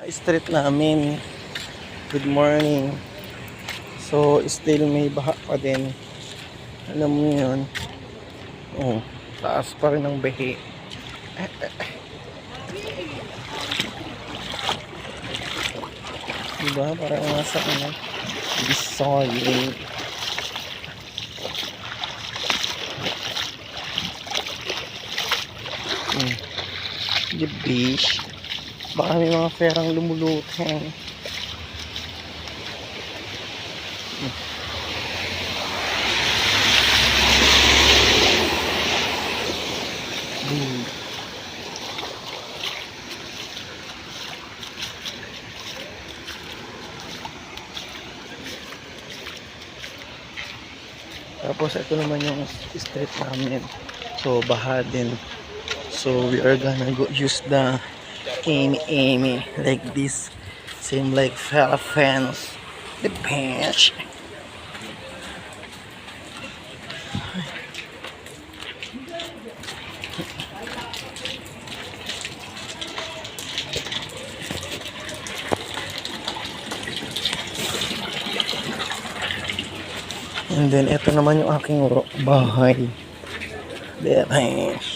street namin. Good morning. So, still may baha pa din. Alam mo yun. Oh, taas pa rin ng bahi. Diba? Parang nasa ano. Bisoy. The beach. Baka may mga ferang lumulutang. Tapos ito naman yung street namin. So baha din. So we are gonna go use the Amy like this. Same like Philippines. The bench. And then ito naman yung aking bahay. The bench.